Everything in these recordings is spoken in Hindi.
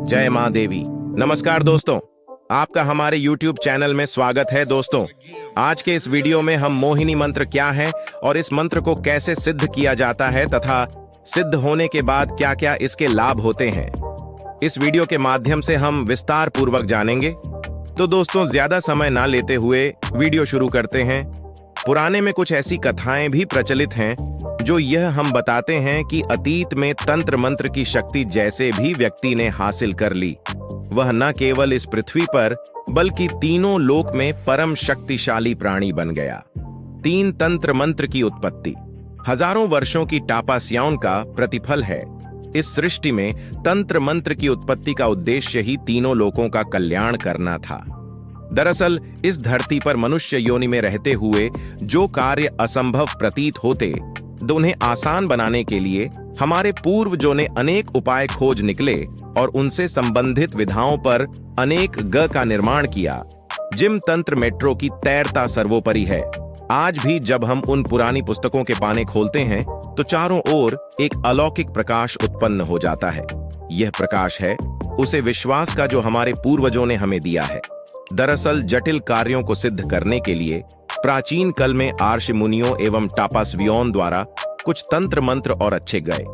जय मां देवी। नमस्कार दोस्तों, आपका हमारे YouTube चैनल में स्वागत है। दोस्तों, आज के इस वीडियो में हम मोहिनी मंत्र क्या है और इस मंत्र को कैसे सिद्ध किया जाता है तथा सिद्ध होने के बाद क्या क्या इसके लाभ होते हैं, इस वीडियो के माध्यम से हम विस्तार पूर्वक जानेंगे। तो दोस्तों, ज्यादा समय ना लेते हुए वीडियो शुरू करते हैं। पुराने में कुछ ऐसी कथाएं भी प्रचलित हैं जो यह हम बताते हैं कि अतीत में तंत्र मंत्र की शक्ति जैसे भी व्यक्ति ने हासिल कर ली, वह न केवल इस पृथ्वी पर बल्कि तीनों लोक में परम शक्तिशाली प्राणी बन गया। तीन तंत्र मंत्र की उत्पत्ति हजारों वर्षों की तपस्याओं का प्रतिफल है। इस सृष्टि में तंत्र मंत्र की उत्पत्ति का उद्देश्य ही तीनों लोकों का कल्याण करना था। दरअसल इस धरती पर मनुष्य योनि में रहते हुए जो कार्य असंभव प्रतीत होते, उन्हें आसान बनाने के लिए हमारे पूर्वजों ने अनेक उपाय खोज निकले और उनसे संबंधित विधाओं पर अनेक ग का निर्माण किया। जिम तंत्र मेट्रो की तैरता सर्वोपरि है। आज भी जब हम उन पुरानी पुस्तकों के पाने खोलते हैं तो चारों ओर एक अलौकिक प्रकाश उत्पन्न हो जाता है। यह प्रकाश है उसे विश्वास का जो हमारे पूर्वजों ने हमें दिया है। दरअसल जटिल कार्यों को सिद्ध करने के लिए प्राचीन काल में आर्ष मुनियों एवं तपस्वियों द्वारा कुछ तंत्र मंत्र और अच्छे गए।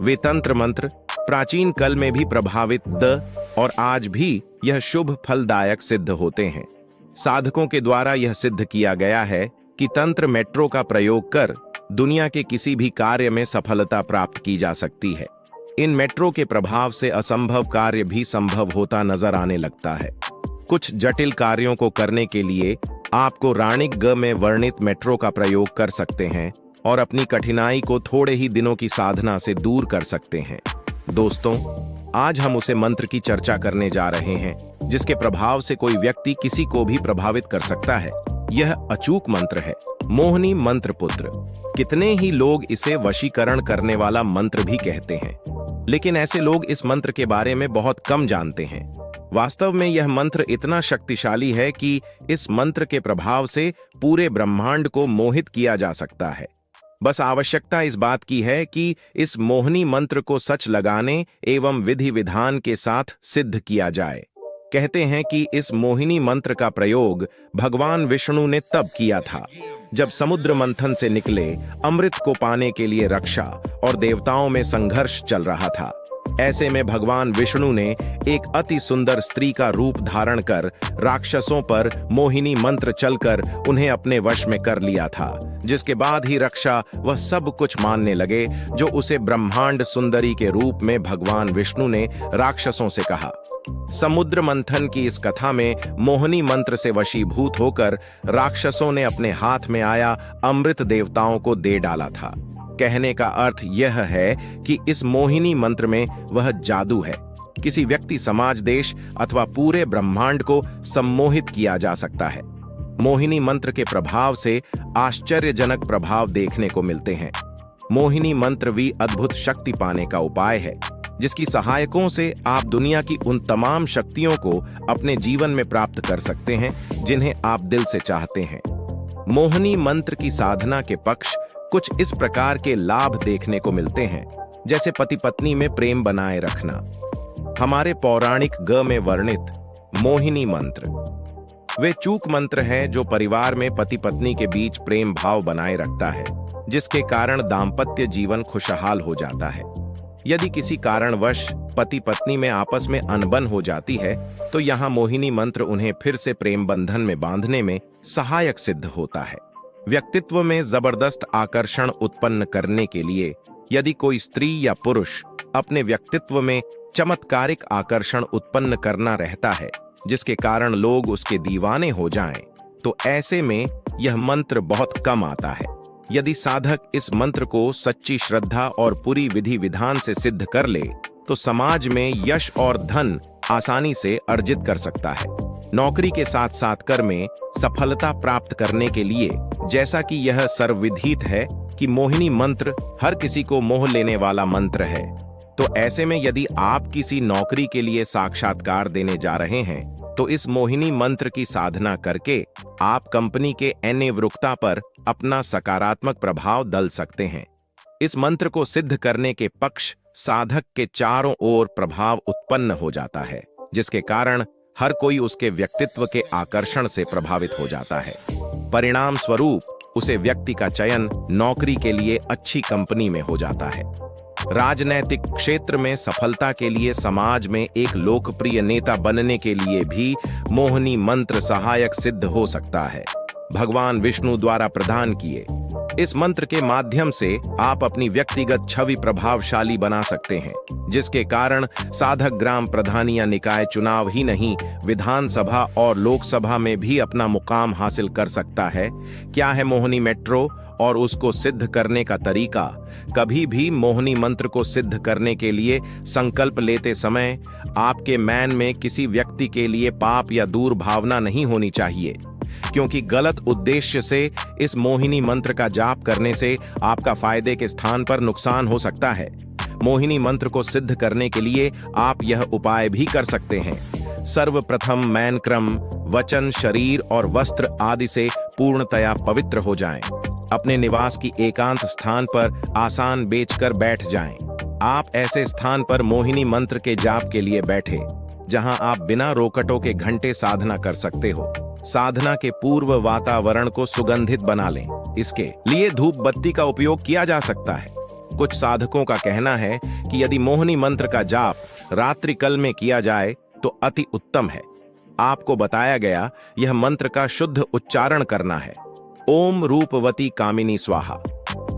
वे तंत्र मंत्र प्राचीन काल में भी प्रभावित और आज भी यह शुभ फलदायक सिद्ध होते हैं। साधकों के द्वारा यह सिद्ध किया गया है कि तंत्र मेट्रो का प्रयोग कर दुनिया के किसी भी कार्य में सफलता प्राप्त की जा सकती है। इन मेट्रो के प्रभाव से असंभव कार्य भी संभव होता नजर आने लगता है। कुछ जटिल कार्यों को करने के लिए आपको राणिक ग में वर्णित मेट्रो का प्रयोग कर सकते हैं और अपनी कठिनाई को थोड़े ही दिनों की साधना से दूर कर सकते हैं। दोस्तों, आज हम उसे मंत्र की चर्चा करने जा रहे हैं जिसके प्रभाव से कोई व्यक्ति किसी को भी प्रभावित कर सकता है। यह अचूक मंत्र है, मोहिनी मंत्र पुत्र। कितने ही लोग इसे वशीकरण करने वाला मंत्र भी कहते हैं, लेकिन ऐसे लोग इस मंत्र के बारे में बहुत कम जानते हैं। वास्तव में यह मंत्र इतना शक्तिशाली है कि इस मंत्र के प्रभाव से पूरे ब्रह्मांड को मोहित किया जा सकता है। बस आवश्यकता इस बात की है कि इस मोहिनी मंत्र को सच लगाने एवं विधि विधान के साथ सिद्ध किया जाए। कहते हैं कि इस मोहिनी मंत्र का प्रयोग भगवान विष्णु ने तब किया था जब समुद्र मंथन से निकले अमृत को पाने के लिए रक्षा और देवताओं में संघर्ष चल रहा था। ऐसे में भगवान विष्णु ने एक अति सुंदर स्त्री का रूप धारण कर राक्षसों पर मोहिनी मंत्र चलकर उन्हें अपने वश में कर लिया था, जिसके बाद ही रक्षा वह सब कुछ मानने लगे जो उसे ब्रह्मांड सुंदरी के रूप में भगवान विष्णु ने राक्षसों से कहा। समुद्र मंथन की इस कथा में मोहिनी मंत्र से वशीभूत होकर राक्षसों ने अपने हाथ में आया अमृत देवताओं को दे डाला था। कहने का अर्थ यह है कि इस मोहिनी मंत्र में वह जादू है। किसी व्यक्ति, समाज, देश अथवा पूरे ब्रह्मांड को सम्मोहित किया जा सकता है। मोहिनी मंत्र के प्रभाव से आश्चर्यजनक प्रभाव देखने को मिलते हैं। मोहिनी मंत्र भी अद्भुत शक्ति पाने का उपाय है जिसकी सहायकों से आप दुनिया की उन तमाम शक्तियों को अपने जीवन में प्राप्त कर सकते हैं जिन्हें आप दिल से चाहते हैं। मोहिनी मंत्र की साधना के पक्ष कुछ इस प्रकार के लाभ देखने को मिलते हैं, जैसे पति पत्नी में प्रेम बनाए रखना। हमारे पौराणिक ग में वर्णित मोहिनी मंत्र वे चूक मंत्र है जो परिवार में पति पत्नी के बीच प्रेम भाव बनाए रखता है, जिसके कारण दाम्पत्य जीवन खुशहाल हो जाता है। यदि किसी कारणवश पति पत्नी में आपस में अनबन हो जाती है तो यहाँ मोहिनी मंत्र उन्हें फिर से प्रेम बंधन में बांधने में सहायक सिद्ध होता है। व्यक्तित्व में जबरदस्त आकर्षण उत्पन्न करने के लिए यदि कोई स्त्री या पुरुष अपने व्यक्तित्व में चमत्कारिक आकर्षण उत्पन्न करना रहता है जिसके कारण लोग उसके दीवाने हो जाएं, तो ऐसे में यह मंत्र बहुत कम आता है। यदि साधक इस मंत्र को सच्ची श्रद्धा और पूरी विधि विधान से सिद्ध कर ले तो समाज में यश और धन आसानी से अर्जित कर सकता है। नौकरी के साथ साथ कर में सफलता प्राप्त करने के लिए, जैसा कि यह सर्वविदित है कि मोहिनी मंत्र हर किसी को मोह लेने वाला मंत्र है, तो ऐसे में यदि आप किसी नौकरी के लिए साक्षात्कार देने जा रहे हैं तो इस मोहिनी मंत्र की साधना करके आप कंपनी के नियोक्ता पर अपना सकारात्मक प्रभाव डाल सकते हैं। इस मंत्र को सिद्ध करने के पक्ष साधक के चारों ओर प्रभाव उत्पन्न हो जाता है, जिसके कारण हर कोई उसके व्यक्तित्व के आकर्षण से प्रभावित हो जाता है। परिणाम स्वरूप उसे व्यक्ति का चयन नौकरी के लिए अच्छी कंपनी में हो जाता है। राजनैतिक क्षेत्र में सफलता के लिए, समाज में एक लोकप्रिय नेता बनने के लिए भी मोहिनी मंत्र सहायक सिद्ध हो सकता है। भगवान विष्णु द्वारा प्रदान किए इस मंत्र के माध्यम से आप अपनी व्यक्तिगत छवि प्रभावशाली बना सकते हैं, जिसके कारण साधक ग्राम प्रधान या निकाय चुनाव ही नहीं, विधानसभा और लोकसभा में भी अपना मुकाम हासिल कर सकता है। क्या है मोहिनी मेट्रो और उसको सिद्ध करने का तरीका? कभी भी मोहिनी मंत्र को सिद्ध करने के लिए संकल्प लेते समय आपके मन में किसी व्यक्ति के लिए पाप या दूर भावना नहीं होनी चाहिए, क्योंकि गलत उद्देश्य से इस मोहिनी मंत्र का जाप करने से आपका फायदे के स्थान पर नुकसान हो सकता है। मोहिनी मंत्र को सिद्ध करने के लिए आप यह उपाय भी कर सकते हैं। सर्वप्रथम मैन क्रम, वचन, शरीर और वस्त्र आदि से पूर्णतया पवित्र हो जाएं। अपने निवास की एकांत स्थान पर आसान बेचकर बैठ जाएं। आप ऐसे स्थान पर मोहिनी मंत्र के जाप के लिए बैठे जहां आप बिना रोकटों के घंटे साधना कर सकते हो। साधना के पूर्व वातावरण को सुगंधित बना लें। इसके लिए धूप बत्ती का उपयोग किया जा सकता है। कुछ साधकों का कहना है कि यदि मोहिनी मंत्र का जाप रात्रि काल में किया जाए तो अति उत्तम है। आपको बताया गया यह मंत्र का शुद्ध उच्चारण करना है। ओम रूपवती कामिनी स्वाहा।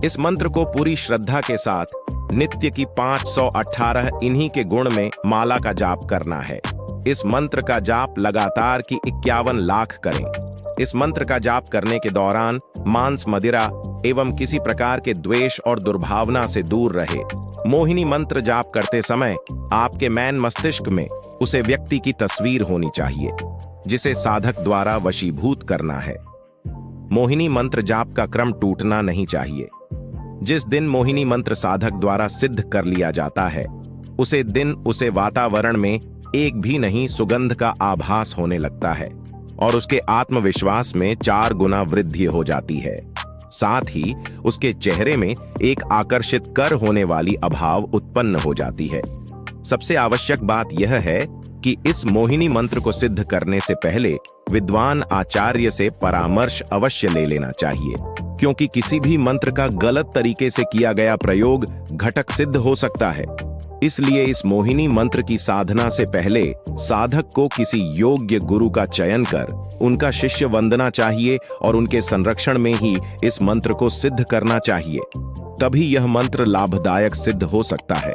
इस मंत्र को पूरी श्रद्धा के साथ नित्य की 518 इन्हीं के गुण में माला का जाप करना है। इस मंत्र का जाप लगातार की 51 लाख करें। इस मंत्र का जाप करने के दौरान मांस, मदिरा एवं किसी प्रकार के द्वेष और दुर्भावना से दूर रहे। मोहिनी मंत्र जाप करते समय आपके मन मस्तिष्क में उसे व्यक्ति की तस्वीर होनी चाहिए, जिसे साधक द्वारा वशीभूत करना है। मोहिनी मंत्र जाप का क्रम टूटना नहीं चाहिए। जिस दिन मोहिनी मंत्र साधक द्वारा सिद्ध कर लिया जाता है, उसे दिन उसे वातावरण में एक भी नहीं सुगंध का आभास होने लगता है और उसके आत्मविश्वास में 4 गुना वृद्धि हो जाती है। साथ ही उसके चेहरे में एक आकर्षित कर होने वाली अभाव उत्पन्न हो जाती है। सबसे आवश्यक बात यह है कि इस मोहिनी मंत्र को सिद्ध करने से पहले विद्वान आचार्य से परामर्श अवश्य ले लेना चाहिए, क्योंकि किसी भी मंत्र का गलत तरीके से किया गया प्रयोग घटक सिद्ध हो सकता है। इसलिए इस मोहिनी मंत्र की साधना से पहले साधक को किसी योग्य गुरु का चयन कर उनका शिष्य वंदना चाहिए और उनके संरक्षण में ही इस मंत्र को सिद्ध करना चाहिए। तभी यह मंत्र लाभदायक सिद्ध हो सकता है।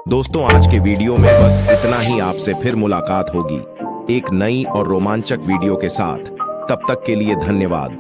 दोस्तों, आज के वीडियो में बस इतना ही। आपसे फिर मुलाकात होगी एक नई और रोमांचक वीडियो के साथ। तब तक के लिए धन्यवाद।